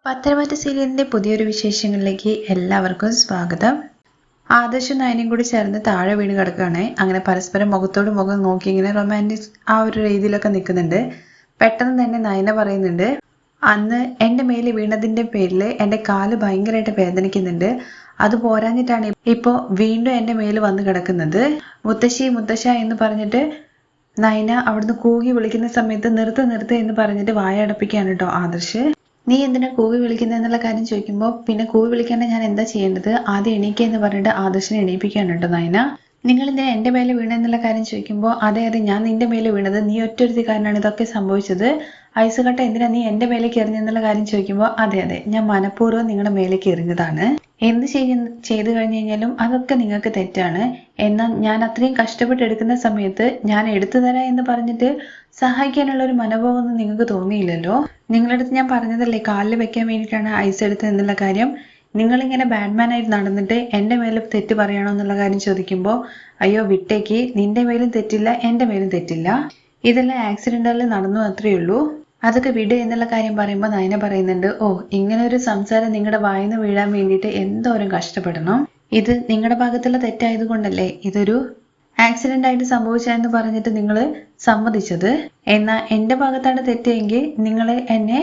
പത്തനംതിട്ട സീരിയലിന്റെ പുതിയൊരു വിശേഷങ്ങളിലേക്ക് എല്ലാവർക്കും സ്വാഗതം. ആദർശും നയനയും കൂടി ചേർന്ന് താഴെ വീണ് കിടക്കുകയാണ്. അങ്ങനെ പരസ്പരം മുഖത്തോട് മുഖം നോക്കി ഇങ്ങനെ റൊമാൻറ്റിക് ആ ഒരു രീതിയിലൊക്കെ നിൽക്കുന്നുണ്ട്. പെട്ടെന്ന് തന്നെ നയന പറയുന്നുണ്ട്, അന്ന് എൻ്റെ മേലെ വീണതിൻ്റെ പേരിൽ എൻ്റെ കാല് ഭയങ്കരമായിട്ട് വേദനിക്കുന്നുണ്ട്. അത് പോരാഞ്ഞിട്ടാണ് ഇപ്പോൾ വീണ്ടും എൻ്റെ മേല് വന്ന് കിടക്കുന്നത്. മുത്തശ്ശി മുത്തശ്ശ എന്ന് പറഞ്ഞിട്ട് നയന അവിടുന്ന് കൂകി വിളിക്കുന്ന സമയത്ത് നിർത്ത് എന്ന് പറഞ്ഞിട്ട് വായടപ്പിക്കുകയാണ് കേട്ടോ ആദർശ്. നീ എന്തിനാ കൂവി വിളിക്കുന്നതെന്നുള്ള കാര്യം ചോദിക്കുമ്പോൾ പിന്നെ കൂവി വിളിക്കാണ്ട് ഞാൻ എന്താ ചെയ്യേണ്ടത്, ആദ്യം എണീക്കുക എന്ന് പറഞ്ഞിട്ട് ആദർശിനെ എണീപ്പിക്കുകയാണ് കേട്ടോ നയന. നിങ്ങൾ എന്തിനാ എൻ്റെ മേലെ വീണെന്നുള്ള കാര്യം ചോദിക്കുമ്പോൾ അതെ ഞാൻ നിന്റെ മേലെ വീണത്, നീ ഒറ്റൊരുത്തി കാരണമാണ് ഇതൊക്കെ സംഭവിച്ചത്. ഐസ് കട്ട എന്തിനാ നീ എൻ്റെ മേലേക്ക് എറിഞ്ഞെന്നുള്ള കാര്യം ചോദിക്കുമ്പോൾ അതെ ഞാൻ മനഃപൂർവ്വം നിങ്ങളുടെ മേലേക്ക് എറിഞ്ഞതാണ്. എന്ത് ചെയ്തു കഴിഞ്ഞു കഴിഞ്ഞാലും അതൊക്കെ നിങ്ങൾക്ക് തെറ്റാണ്. എന്നാൽ ഞാൻ അത്രയും കഷ്ടപ്പെട്ടെടുക്കുന്ന സമയത്ത് ഞാൻ എടുത്തു തരാം എന്ന് പറഞ്ഞിട്ട് സഹായിക്കാനുള്ള ഒരു മനോഭാവമൊന്നും നിങ്ങൾക്ക് തോന്നിയില്ലല്ലോ. നിങ്ങളുടെ അടുത്ത് ഞാൻ പറഞ്ഞതല്ലേ കാലിൽ വെക്കാൻ വേണ്ടിയിട്ടാണ് ഐസ് എടുത്തത് എന്നുള്ള കാര്യം. നിങ്ങളിങ്ങനെ ബാഡ്മാനായിട്ട് നടന്നിട്ട് എൻ്റെ മേലും തെറ്റ് പറയണോ എന്നുള്ള കാര്യം ചോദിക്കുമ്പോൾ അയ്യോ വിട്ടേക്ക്, നിന്റെ മേലും തെറ്റില്ല എൻ്റെ മേലും തെറ്റില്ല, ഇതെല്ലാം ആക്സിഡൻ്റലിൽ നടന്നു അത്രയേ ഉള്ളൂ, അതൊക്കെ വിട് എന്നുള്ള കാര്യം പറയുമ്പോൾ നയന പറയുന്നുണ്ട്, ഓ ഇങ്ങനെ ഒരു സംസാരം നിങ്ങളുടെ വായിന്ന് വീഴാൻ വേണ്ടിയിട്ട് എന്തോരം കഷ്ടപ്പെടണം. ഇത് നിങ്ങളുടെ ഭാഗത്തുള്ള തെറ്റായതുകൊണ്ടല്ലേ ഇതൊരു ആക്സിഡന്റ് ആയിട്ട് സംഭവിച്ചതെന്ന് പറഞ്ഞിട്ട് നിങ്ങൾ സമ്മതിച്ചത്. എന്നാൽ എൻ്റെ ഭാഗത്താണ് തെറ്റെങ്കിൽ നിങ്ങൾ എന്നെ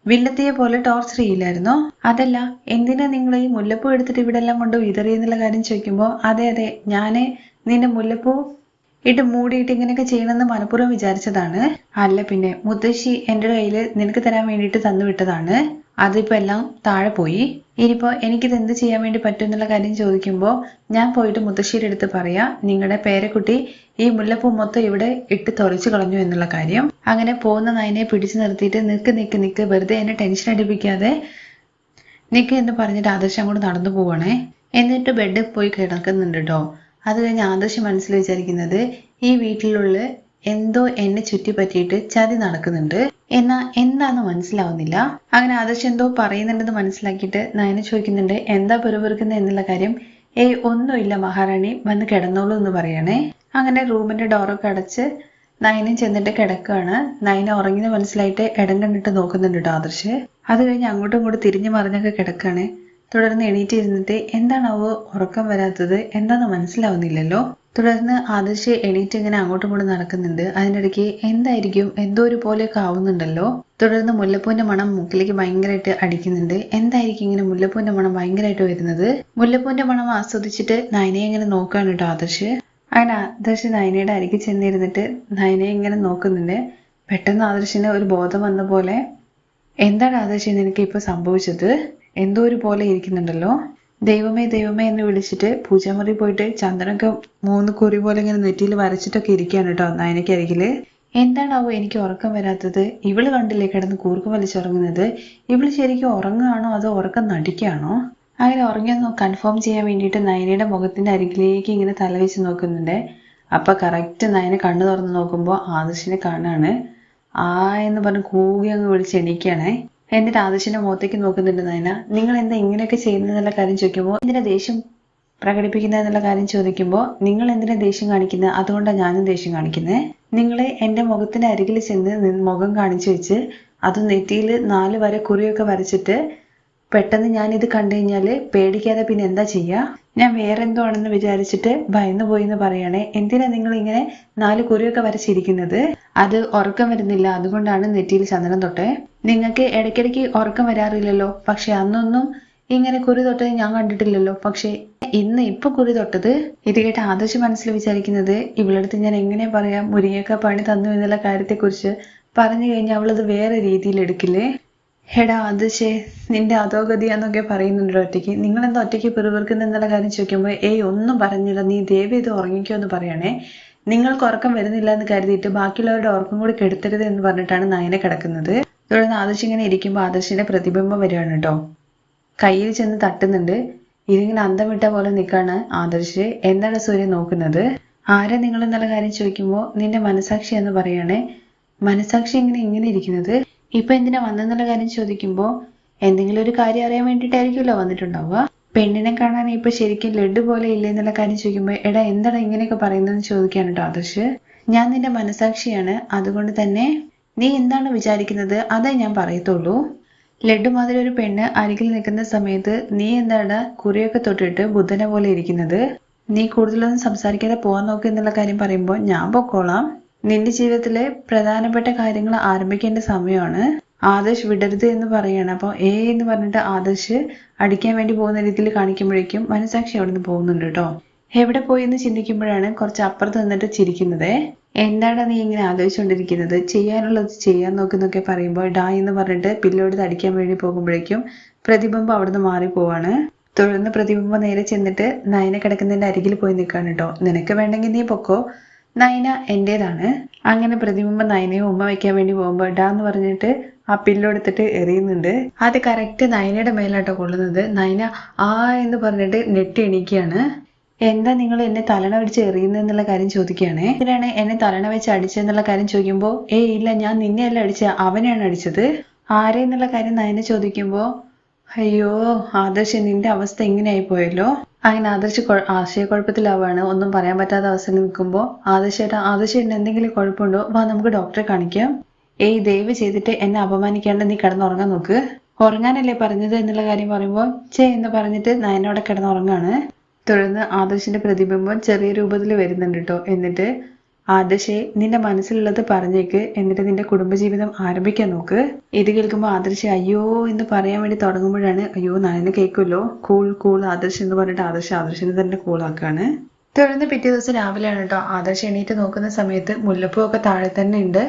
വില്ലത്തിയെ പോലെ ടോർച്ചർ ചെയ്യില്ലായിരുന്നോ? അതല്ല എന്തിനാ നിങ്ങൾ ഈ മുല്ലപ്പൂ എടുത്തിട്ട് ഇവിടെ എല്ലാം കൊണ്ട് വിതറിയെന്നുള്ള കാര്യം ചോദിക്കുമ്പോൾ അതെ ഞാൻ നിന്റെ മുല്ലപ്പൂ ഇട്ട് മൂടിയിട്ട് ഇങ്ങനെയൊക്കെ ചെയ്യണമെന്ന് മനഃപൂർവ്വം വിചാരിച്ചതാണ്. അല്ല പിന്നെ മുത്തശ്ശി എൻ്റെ കയ്യിൽ നിനക്ക് തരാൻ വേണ്ടിയിട്ട് തന്നു വിട്ടതാണ്. അതിപ്പോൾ എല്ലാം താഴെ പോയി. ഇനിയിപ്പോൾ എനിക്കിത് എന്ത് ചെയ്യാൻ വേണ്ടി പറ്റും എന്നുള്ള കാര്യം ചോദിക്കുമ്പോൾ ഞാൻ പോയിട്ട് മുത്തശ്ശിയുടെ അടുത്ത് പറയാം, നിങ്ങളുടെ പേരക്കുട്ടി ഈ മുല്ലപ്പൂ മൊത്തം ഇവിടെ ഇട്ട് തൊലച്ചു കളഞ്ഞു എന്നുള്ള കാര്യം. അങ്ങനെ പോകുന്ന നയനെ പിടിച്ചു നിർത്തിയിട്ട് നിക്ക് വെറുതെ എന്നെ ടെൻഷൻ അടിപ്പിക്കാതെ നിക്ക് എന്ന് പറഞ്ഞിട്ട് ആദർശം അങ്ങോട്ട് നടന്നു പോവാണേ. എന്നിട്ട് ബെഡിൽ പോയി കിടക്കുന്നുണ്ട് കേട്ടോ. അത് കഴിഞ്ഞ് ആദർശം മനസ്സിൽ വിചാരിക്കുന്നത് ഈ വീട്ടിലുള്ള എന്തോ എന്നെ ചുറ്റിപ്പറ്റിയിട്ട് ചതി നടക്കുന്നുണ്ട്. എന്നാ എന്താന്ന് മനസ്സിലാവുന്നില്ല. അങ്ങനെ ആദർശം എന്തോ പറയുന്നുണ്ടെന്ന് മനസ്സിലാക്കിയിട്ട് നയന ചോദിക്കുന്നുണ്ട്, എന്താ പെറുപെറുക്കുന്നത് എന്നുള്ള കാര്യം. ഒന്നുമില്ല മഹാറാണി, വന്ന് കിടന്നോളൂ എന്ന് പറയണേ. അങ്ങനെ റൂമിന്റെ ഡോറൊക്കെ അടച്ച് നയനും ചെന്നിട്ട് കിടക്കുകയാണ്. നയന ഉറങ്ങിന്ന് മനസ്സിലായിട്ട് ഇടം കണ്ടിട്ട് നോക്കുന്നുണ്ട് കേട്ടോ ആദർശ്. അത് കഴിഞ്ഞ് അങ്ങോട്ടും ഇങ്ങോട്ടും തിരിഞ്ഞു മറിഞ്ഞൊക്കെ കിടക്കുകയാണ്. തുടർന്ന് എണീറ്റ് ഇരുന്നിട്ട് എന്താണാവോ ഉറക്കം വരാത്തത്, എന്താണെന്ന് മനസ്സിലാവുന്നില്ലല്ലോ. തുടർന്ന് ആദർശ് എണീറ്റ് ഇങ്ങനെ അങ്ങോട്ടും ഇങ്ങോട്ടും നടക്കുന്നുണ്ട്. അതിനിടയ്ക്ക് എന്തായിരിക്കും എന്തോ ഒരു പോലെയൊക്കെ ആവുന്നുണ്ടല്ലോ. തുടർന്ന് മുല്ലപ്പൂവിന്റെ മണം മൂക്കിലേക്ക് ഭയങ്കരമായിട്ട് അടിക്കുന്നുണ്ട്. എന്തായിരിക്കും ഇങ്ങനെ മുല്ലപ്പൂവിന്റെ മണം ഭയങ്കരമായിട്ട് വരുന്നത്. മുല്ലപ്പൂവിന്റെ മണം ആസ്വദിച്ചിട്ട് നയനയെ ഇങ്ങനെ നോക്കുകയാണ് കേട്ടോ ആദർശ്. അങ്ങനെ ആദർശ് നയനയുടെ അരികിൽ ചെന്നിരുന്നിട്ട് നയനയെ ഇങ്ങനെ നോക്കുന്നുണ്ട്. പെട്ടെന്ന് ആദർശിന് ഒരു ബോധം വന്ന പോലെ, എന്താണ് ആദർശ് നിനക്ക് ഇപ്പൊ സംഭവിച്ചത്, എന്തോ ഒരു പോലെ ഇരിക്കുന്നുണ്ടല്ലോ. ദൈവമേ എന്ന് വിളിച്ചിട്ട് പൂജാമുറി പോയിട്ട് ചന്ദനൊക്കെ 3 കുറി പോലെ ഇങ്ങനെ നെറ്റിയിൽ വരച്ചിട്ടൊക്കെ ഇരിക്കുകയാണ് കേട്ടോ നയനയ്ക്ക് അരികില്. എന്താണാവോ എനിക്ക് ഉറക്കം വരാത്തത്, ഇവള് കണ്ടില്ലേ കിടന്ന് കൂർക്കം വലിച്ചുറങ്ങുന്നത്, ഇവള് ശരിക്കും ഉറങ്ങുകയാണോ അതോ ഉറക്കം നടിക്കുകയാണോ? അങ്ങനെ ഉറങ്ങിയൊന്ന് കൺഫേം ചെയ്യാൻ വേണ്ടിയിട്ട് നയനയുടെ മുഖത്തിന്റെ അരികിലേക്ക് ഇങ്ങനെ തലവെച്ച് നോക്കുന്നുണ്ട്. അപ്പൊ കറക്റ്റ് നയന കണ്ണു തുറന്ന് നോക്കുമ്പോൾ ആദർശിനെ കാണാണ്. എന്ന് പറഞ്ഞ് കൂകി അങ്ങ് വിളിച്ച് എണീക്കുകയാണേ. എന്നിട്ട് ആദർശിന്റെ മുഖത്തേക്ക് നോക്കുന്നുണ്ട് നയന. നിങ്ങൾ എന്താ ഇങ്ങനെയൊക്കെ ചെയ്യുന്നതെന്നുള്ള കാര്യം ചോദിക്കുമ്പോൾ എന്തിനാ ദേഷ്യം പ്രകടിപ്പിക്കുന്നത് എന്നുള്ള കാര്യം ചോദിക്കുമ്പോൾ നിങ്ങൾ എന്തിനാ ദേഷ്യം കാണിക്കുന്നത്, അതുകൊണ്ടാണ് ഞാനും ദേഷ്യം കാണിക്കുന്നത്. നിങ്ങൾ എൻ്റെ മുഖത്തിന്റെ അരികിൽ ചെന്ന് മുഖം കാണിച്ചു വെച്ച് അത് നെറ്റിയിൽ 4 വര കുറിയൊക്കെ വരച്ചിട്ട് പെട്ടെന്ന് ഞാൻ ഇത് കണ്ടു കഴിഞ്ഞാൽ പേടിക്കാതെ പിന്നെ എന്താ ചെയ്യുക, ഞാൻ വേറെ എന്തോ ആണെന്ന് വിചാരിച്ചിട്ട് ഭയന്നു പോയി എന്ന് പറയണേ. എന്തിനാ നിങ്ങൾ ഇങ്ങനെ 4 കുറിയൊക്കെ വരച്ചിരിക്കുന്നത്? അത് ഉറക്കം വരുന്നില്ല, അതുകൊണ്ടാണ് നെറ്റിയിൽ ചന്ദനം തൊട്ടേ. നിങ്ങൾക്ക് ഇടയ്ക്കിടയ്ക്ക് ഉറക്കം വരാറില്ലല്ലോ, പക്ഷെ അന്നൊന്നും ഇങ്ങനെ കുറി തൊട്ടത് ഞാൻ കണ്ടിട്ടില്ലല്ലോ, പക്ഷെ ഇപ്പൊ കുറി തൊട്ടത്. ഇത് കേട്ട് ആദർശ് മനസ്സിൽ വിചാരിക്കുന്നത്, ഇവളടുത്ത് ഞാൻ എങ്ങനെ പറയാം മുരിങ്ങക്ക പണി തന്നു എന്നുള്ള കാര്യത്തെക്കുറിച്ച് പറഞ്ഞു കഴിഞ്ഞാൽ അവളത് വേറെ രീതിയിൽ എടുക്കില്ലേ. ഹെടാ ആദർശേ, നിന്റെ അധോഗതിയാന്നൊക്കെ പറയുന്നുണ്ടോ ഒറ്റയ്ക്ക്, നിങ്ങളെന്താ ഒറ്റയ്ക്ക് പിറുപിറുക്കുന്ന എന്നുള്ള കാര്യം ചോദിക്കുമ്പോൾ ഒന്നും പറഞ്ഞില്ല, നീ ദേവി ഇത് ഉറങ്ങിക്കോ എന്ന് പറയണേ. നിങ്ങൾക്ക് ഉറക്കം വരുന്നില്ല എന്ന് കരുതിയിട്ട് ബാക്കിയുള്ളവരുടെ ഉറക്കം കൂടി കെടുത്തരുത് എന്ന് പറഞ്ഞിട്ടാണ് നയനെ കിടക്കുന്നത്. തുടർന്ന് ആദർശ് ഇങ്ങനെ ഇരിക്കുമ്പോൾ ആദർശിന്റെ പ്രതിബിംബം വരികയാണ് കേട്ടോ. കയ്യിൽ ചെന്ന് തട്ടുന്നുണ്ട്. ഇതിങ്ങനെ അന്തം വിട്ട പോലെ നിൽക്കാണ് ആദർശ്. എന്താണ് സൂര്യൻ നോക്കുന്നത്. ആരാ നിങ്ങൾ എന്നുള്ള കാര്യം ചോദിക്കുമ്പോൾ നിന്റെ മനസാക്ഷി എന്ന് പറയണേ. മനസാക്ഷി ഇങ്ങനെ ഇരിക്കുന്നത്, ഇപ്പൊ എന്തിനാ വന്നെന്നുള്ള കാര്യം ചോദിക്കുമ്പോൾ എന്തെങ്കിലും ഒരു കാര്യം അറിയാൻ വേണ്ടിയിട്ടായിരിക്കുമല്ലോ വന്നിട്ടുണ്ടാവുക. പെണ്ണിനെ കാണാൻ ഇപ്പൊ ശരിക്കും ലഡ്ഡു പോലെ ഇല്ലേ എന്നുള്ള കാര്യം ചോദിക്കുമ്പോൾ എടാ എന്താണ് ഇങ്ങനെയൊക്കെ പറയുന്നതെന്ന് ചോദിക്കാണ് കേട്ടോ ആദർശ്. ഞാൻ നിന്റെ മനസാക്ഷിയാണ്, അതുകൊണ്ട് തന്നെ നീ എന്താണ് വിചാരിക്കുന്നത് അതേ ഞാൻ പറയത്തുള്ളൂ. ലഡു മാതിരി ഒരു പെണ്ണ് അരികിൽ നിൽക്കുന്ന സമയത്ത് നീ എന്താണ് കുറിയൊക്കെ തൊട്ടിട്ട് ബുദ്ധനെ പോലെ ഇരിക്കുന്നത്? നീ കൂടുതലൊന്നും സംസാരിക്കാതെ പോവാൻ നോക്ക് എന്നുള്ള കാര്യം പറയുമ്പോൾ ഞാൻ പൊക്കോളാം. നിന്റെ ജീവിതത്തിലെ പ്രധാനപ്പെട്ട കാര്യങ്ങൾ ആരംഭിക്കേണ്ട സമയമാണ്. ആദർശ് വിടരുത് എന്ന് പറയാണ്. അപ്പോൾ എന്ന് പറഞ്ഞിട്ട് ആദർശ് അടിക്കാൻ വേണ്ടി പോകുന്ന രീതിയിൽ കാണിക്കുമ്പോഴേക്കും മനസാക്ഷി അവിടെ നിന്ന് പോകുന്നുണ്ട് കേട്ടോ. എവിടെ പോയി എന്ന് ചിന്തിക്കുമ്പോഴാണ് കുറച്ച് അപ്പുറത്ത് നിന്നിട്ട് ചിരിക്കുന്നത്. എന്താണ് നീ ഇങ്ങനെ ആലോചിച്ചുകൊണ്ടിരിക്കുന്നത്? ചെയ്യാനുള്ളത് ചെയ്യാൻ നോക്കുന്നൊക്കെ പറയുമ്പോൾ ഡാ എന്ന് പറഞ്ഞിട്ട് പില്ലോട് അടിക്കാൻ വേണ്ടി പോകുമ്പോഴേക്കും പ്രതിബിംബം അവിടുന്ന് മാറിപ്പോവാണ്. തുടർന്ന് പ്രതിബിംബം നേരെ ചെന്നിട്ട് നയന കിടക്കുന്നതിന്റെ അരികിൽ പോയി നിൽക്കാണ് കേട്ടോ. നിനക്ക് വേണ്ടെങ്കിൽ നീ പൊക്കോ, നയന എന്റേതാണ്. അങ്ങനെ പ്രതിബിംബം നയനയെ ഉമ്മ വയ്ക്കാൻ വേണ്ടി പോകുമ്പോൾ ഡാ എന്ന് പറഞ്ഞിട്ട് ആ പില്ലോ എടുത്തിട്ട് എറിയുന്നുണ്ട്. അത് കറക്റ്റ് നയനയുടെ മേലാട്ടോ കൊള്ളുന്നത്. നയന ആ എന്ന് പറഞ്ഞിട്ട് നെട്ടി എണീക്കുകയാണ്. എന്താ നിങ്ങൾ എന്നെ തലണ വെച്ച് എറിയുന്നെന്നുള്ള കാര്യം ചോദിക്കുകയാണ്. എന്തിനാണ് എന്നെ തലണ വെച്ച് അടിച്ചതെന്നുള്ള കാര്യം ചോദിക്കുമ്പോൾ ഇല്ല, ഞാൻ നിന്നെയല്ല അടിച്ചത്, അവനെയാണ് അടിച്ചത്. ആരെന്നുള്ള കാര്യം നയന ചോദിക്കുമ്പോൾ അയ്യോ ആദർശ്, നിന്റെ അവസ്ഥ ഇങ്ങനെ ആയിപ്പോയല്ലോ. അങ്ങനെ ആദർശ് ആശയക്കുഴപ്പത്തിലാവാണ്. ഒന്നും പറയാൻ പറ്റാത്ത അവസ്ഥയിൽ നിൽക്കുമ്പോൾ ആദർശേട്ടൻ എന്തെങ്കിലും കുഴപ്പമുണ്ടോ? വാ നമുക്ക് ഡോക്ടറെ കാണിക്കാം. ദയവ് ചെയ്തിട്ട് എന്നെ അപമാനിക്കാണ്ട് നീ കിടന്നുറങ്ങാൻ നോക്ക്. ഉറങ്ങാനല്ലേ പറഞ്ഞത് എന്നുള്ള കാര്യം പറയുമ്പോൾ എന്ന് പറഞ്ഞിട്ട് നയനോടെ കിടന്നുറങ്ങാണ്. തുടർന്ന് ആദർശിന്റെ പ്രതിബിംബം ചെറിയ രൂപത്തിൽ വരുന്നുണ്ട് കേട്ടോ. എന്നിട്ട് ആദർശെ, നിന്റെ മനസ്സിലുള്ളത് പറഞ്ഞേക്ക്, എന്നിട്ട് നിന്റെ കുടുംബജീവിതം ആരംഭിക്കാൻ നോക്ക്. ഇത് കേൾക്കുമ്പോൾ ആദർശ് അയ്യോ എന്ന് പറയാൻ വേണ്ടി തുടങ്ങുമ്പോഴാണ് അയ്യോ നയന കേൾക്കുമല്ലോ, കൂൾ ആദർശ് എന്ന് പറഞ്ഞിട്ട് ആദർശിനെ തന്നെ കൂളാക്കാണ്. തുടർന്ന് പിറ്റേ ദിവസം രാവിലെയാണ് കേട്ടോ ആദർശ് എണീറ്റ് നോക്കുന്ന സമയത്ത് മുല്ലപ്പൂ ഒക്കെ താഴെ തന്നെ ഉണ്ട്.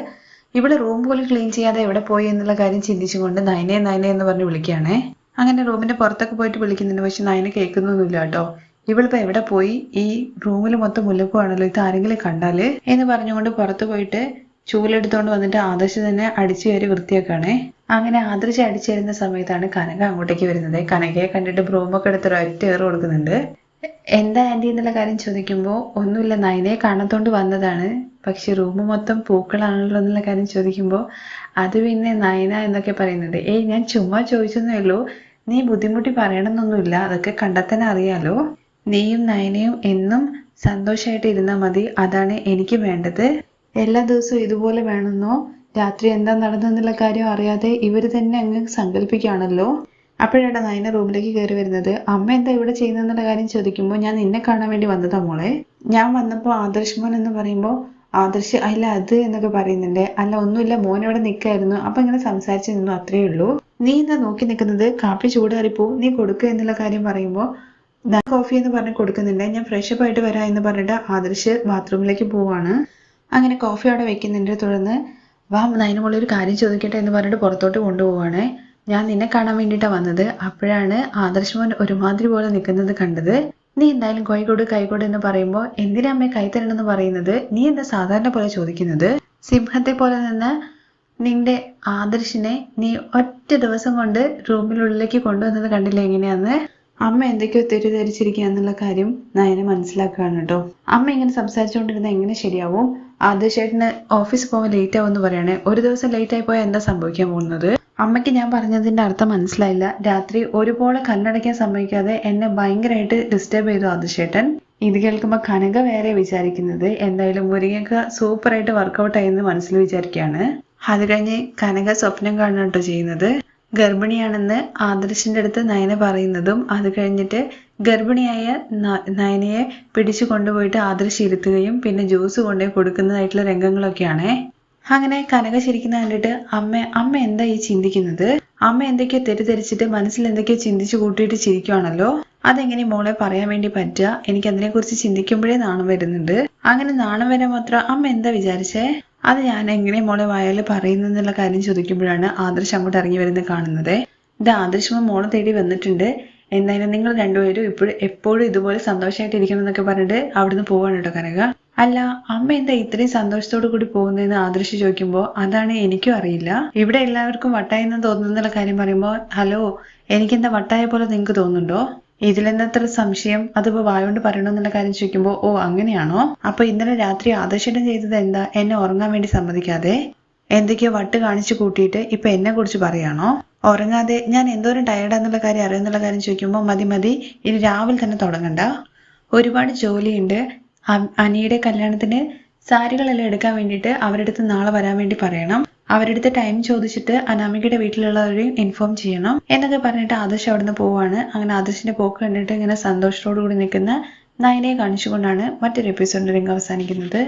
ഇവിടെ റൂം പോലും ക്ലീൻ ചെയ്യാതെ എവിടെ പോയി എന്നുള്ള കാര്യം ചിന്തിച്ചുകൊണ്ട് നയനെ എന്ന് പറഞ്ഞ് വിളിക്കുകയാണേ. അങ്ങനെ റൂമിന്റെ പുറത്തൊക്കെ പോയിട്ട് വിളിക്കുന്നുണ്ട്. പക്ഷെ നയന കേൾക്കുന്നൊന്നുമില്ല കേട്ടോ. ഇവളിപ്പോ എവിടെ പോയി? ഈ റൂമിൽ മൊത്തം മുല്ലപ്പൂ ആണല്ലോ, ഇത് ആരെങ്കിലും കണ്ടാല് എന്ന് പറഞ്ഞുകൊണ്ട് പുറത്തു പോയിട്ട് ചൂലെടുത്തോണ്ട് വന്നിട്ട് ആദർശ് തന്നെ അടിച്ചു കയറി വൃത്തിയാക്കാണേ. അങ്ങനെ ആദർശ് അടിച്ചു തരുന്ന സമയത്താണ് കനക അങ്ങോട്ടേക്ക് വരുന്നത്. കനകയെ കണ്ടിട്ട് ബ്രൂമൊക്കെ എടുത്തൊരു ഒറ്റ ഏറ് കൊടുക്കുന്നുണ്ട്. എന്താ ആന്റി എന്നുള്ള കാര്യം ചോദിക്കുമ്പോൾ ഒന്നുമില്ല, നയനയെ കാണത്തോണ്ട് വന്നതാണ്. പക്ഷെ റൂം മൊത്തം പൂക്കളാണല്ലോ എന്നുള്ള കാര്യം ചോദിക്കുമ്പോൾ അത് പിന്നെ നയന എന്നൊക്കെ പറയുന്നുണ്ട്. ഞാൻ ചുമ്മാ ചോദിച്ചെന്നേ ഉള്ളൂ, നീ ബുദ്ധിമുട്ടി പറയണമെന്നൊന്നുമില്ല, അതൊക്കെ കണ്ടെത്താൻ അറിയാലോ. നീയും നയനയും എന്നും സന്തോഷമായിട്ട് ഇരുന്നാൽ മതി, അതാണ് എനിക്ക് വേണ്ടത്. എല്ലാ ദിവസവും ഇതുപോലെ വേണമെന്നോ? രാത്രി എന്താ നടന്നെന്നുള്ള കാര്യം അറിയാതെ ഇവര് തന്നെ അങ്ങ് സങ്കല്പിക്കുകയാണല്ലോ. അപ്പോഴാണ് നയന റൂമിലേക്ക് കയറി വരുന്നത്. അമ്മ എന്താ ഇവിടെ ചെയ്യുന്നതെന്നുള്ള കാര്യം ചോദിക്കുമ്പോൾ ഞാൻ നിന്നെ കാണാൻ വേണ്ടി വന്നതാ മോളെ. ഞാൻ വന്നപ്പോൾ ആദർശ് മോൻ എന്ന് പറയുമ്പോൾ ആദർശ് അല്ല അത് എന്നൊക്കെ പറയുന്നുണ്ട്. അല്ല ഒന്നുമില്ല, മോൻ ഇവിടെ നിൽക്കായിരുന്നു, അപ്പൊ ഇങ്ങനെ സംസാരിച്ചു നിന്നു, അത്രേ ഉള്ളൂ. നീ എന്താ നോക്കി നിൽക്കുന്നത്? കാപ്പി ചൂടാറിപ്പോ, നീ കൊടുക്കുക എന്നുള്ള കാര്യം പറയുമ്പോൾ കോഫി എന്ന് പറഞ്ഞ് കൊടുക്കുന്നുണ്ട്. ഞാൻ ഫ്രഷപ്പ് ആയിട്ട് വരാം എന്ന് പറഞ്ഞിട്ട് ആദർശ് ബാത്റൂമിലേക്ക് പോവാണ്. അങ്ങനെ കോഫി അവിടെ വെക്കുന്നുണ്ട്. തുടർന്ന് വാ നയന മോളെ ഒരു കാര്യം ചോദിക്കട്ടെ എന്ന് പറഞ്ഞിട്ട് പുറത്തോട്ട് കൊണ്ടുപോവാണ്. ഞാൻ നിന്നെ കാണാൻ വേണ്ടിയിട്ടാണ് വന്നത്. അപ്പോഴാണ് ആദർശ് മോൻ ഒരുമാതിരി പോലെ നിൽക്കുന്നത് കണ്ടത്. നീ എന്തായാലും കൈകൊട് എന്ന് പറയുമ്പോൾ എന്തിനാ അമ്മയെ കൈ തരണമെന്ന് പറയുന്നത്? നീ എന്താ സാധാരണ പോലെ ചോദിക്കുന്നത്? സിംഹത്തെ പോലെ നിന്ന് നിന്റെ ആദർശിനെ നീ ഒറ്റ ദിവസം കൊണ്ട് റൂമിനുള്ളിലേക്ക് കൊണ്ടുവന്നത് കണ്ടില്ല എങ്ങനെയാന്ന്? അമ്മ എന്തൊക്കെയോ തെറ്റിദ്ധരിച്ചിരിക്കുക എന്നുള്ള കാര്യം നയന മനസ്സിലാക്കുകയാണ് കേട്ടോ. അമ്മ ഇങ്ങനെ സംസാരിച്ചുകൊണ്ടിരുന്ന എങ്ങനെ ശരിയാവും? ആദർശേട്ടന് ഓഫീസ് പോകാൻ ലേറ്റ് ആവുമെന്ന് പറയണേ. ഒരു ദിവസം ലേറ്റ് ആയി പോയാൽ എന്താ സംഭവിക്കാൻ പോകുന്നത്? അമ്മയ്ക്ക് ഞാൻ പറഞ്ഞതിന്റെ അർത്ഥം മനസ്സിലായില്ല. രാത്രി ഒരുപോലെ കണ്ണടയ്ക്കാൻ സമ്മതിക്കാതെ എന്നെ ഭയങ്കരമായിട്ട് ഡിസ്റ്റർബ് ചെയ്തു ആദർശേട്ടൻ. ഇത് കേൾക്കുമ്പോൾ കനക വേറെ വിചാരിക്കുന്നത് എന്തായാലും മുരിങ്ങയൊക്കെ സൂപ്പറായിട്ട് വർക്കൗട്ട് ആയെന്ന് മനസ്സിൽ വിചാരിക്കുകയാണ്. അത് കഴിഞ്ഞ് കനക സ്വപ്നം കാണുക കേട്ടോ ചെയ്യുന്നത്. ഗർഭിണിയാണെന്ന് ആദർശിന്റെ അടുത്ത് നയന പറയുന്നതും അത് കഴിഞ്ഞിട്ട് ഗർഭിണിയായ നയനയെ പിടിച്ചു കൊണ്ടുപോയിട്ട് ആദർശ് ഇരുത്തുകയും പിന്നെ ജ്യൂസ് കൊണ്ടുപോയി കൊടുക്കുന്നതായിട്ടുള്ള രംഗങ്ങളൊക്കെയാണ്. അങ്ങനെ കനക ശരിക്കുന്ന കണ്ടിട്ട് അമ്മ എന്താ ഈ ചിന്തിക്കുന്നത്? അമ്മ എന്തൊക്കെയോ തെറ്റിദ്ധരിച്ചിട്ട് മനസ്സിൽ എന്തൊക്കെയോ ചിന്തിച്ചു കൂട്ടിയിട്ട് ചിരിക്കുവാണല്ലോ. അതെങ്ങനെ മോളെ പറയാൻ വേണ്ടി പറ്റുക? എനിക്ക് അതിനെ കുറിച്ച് ചിന്തിക്കുമ്പോഴേ നാണം വരുന്നുണ്ട്. അങ്ങനെ നാണം വരാൻ മാത്രം അമ്മ എന്താ വിചാരിച്ചേ? അത് ഞാൻ എങ്ങനെ മോളെ വായാൽ പറയുന്നെന്നുള്ള കാര്യം ചോദിക്കുമ്പോഴാണ് ആദർശ് അങ്ങോട്ട് ഇറങ്ങി വരുന്നത് കാണുന്നത്. ഇത് ആദർശ് മോളെ തേടി വന്നിട്ടുണ്ട്. എന്തായാലും നിങ്ങൾ രണ്ടുപേരും എപ്പോഴും ഇതുപോലെ സന്തോഷമായിട്ട് ഇരിക്കണം എന്നൊക്കെ പറഞ്ഞിട്ട് അവിടുന്ന് പോവാണ് കേട്ടോ കനക. അല്ല അമ്മ എന്താ ഇത്രയും സന്തോഷത്തോടു കൂടി പോകുന്നതെന്ന് ആദർശ് ചോദിക്കുമ്പോൾ അതാണ് എനിക്കും അറിയില്ല. ഇവിടെ എല്ലാവർക്കും വട്ടായെന്ന് തോന്നുന്നുള്ള കാര്യം പറയുമ്പോൾ ഹലോ, എനിക്കെന്താ വട്ടായ പോലെ നിങ്ങൾക്ക് തോന്നുന്നുണ്ടോ? ഇതിലെന്തത്ര സംശയം? അതിപ്പോ വായോണ്ട് പറയണമെന്നുള്ള കാര്യം ചോദിക്കുമ്പോൾ അങ്ങനെയാണോ? അപ്പൊ ഇന്നലെ രാത്രി ആദർശേട്ടൻ ചെയ്തത് എന്താ? എന്നെ ഉറങ്ങാൻ വേണ്ടി സമ്മതിക്കാതെ എന്തൊക്കെയോ വട്ട് കാണിച്ചു കൂട്ടിയിട്ട് ഇപ്പൊ എന്നെ കുറിച്ച് പറയാണോ? ഉറങ്ങാതെ ഞാൻ എന്തോരം ടയർഡാന്നുള്ള കാര്യം അറിയുന്നുള്ള കാര്യം ചോദിക്കുമ്പോൾ മതി, ഇനി രാവിലെ തന്നെ തുടങ്ങണ്ട, ഒരുപാട് ജോലിയുണ്ട്. അനിയുടെ കല്യാണത്തിന് സാരികളെല്ലാം എടുക്കാൻ വേണ്ടിയിട്ട് അവരുടെ അടുത്ത് നാളെ വരാൻ വേണ്ടി പറയണം. അവരുടെ അടുത്ത് ടൈം ചോദിച്ചിട്ട് അനാമികയുടെ വീട്ടിലുള്ളവരെയും ഇൻഫോം ചെയ്യണം എന്നൊക്കെ പറഞ്ഞിട്ട് ആദർശ് അവിടുന്ന് പോവാണ്. അങ്ങനെ ആദർശിന്റെ പോക്ക് കണ്ടിട്ട് ഇങ്ങനെ സന്തോഷത്തോടു കൂടി നിൽക്കുന്ന നയനയെ കാണിച്ചുകൊണ്ടാണ് മറ്റൊരു എപ്പിസോഡിന്റെ റിംഗ് അവസാനിക്കുന്നത്.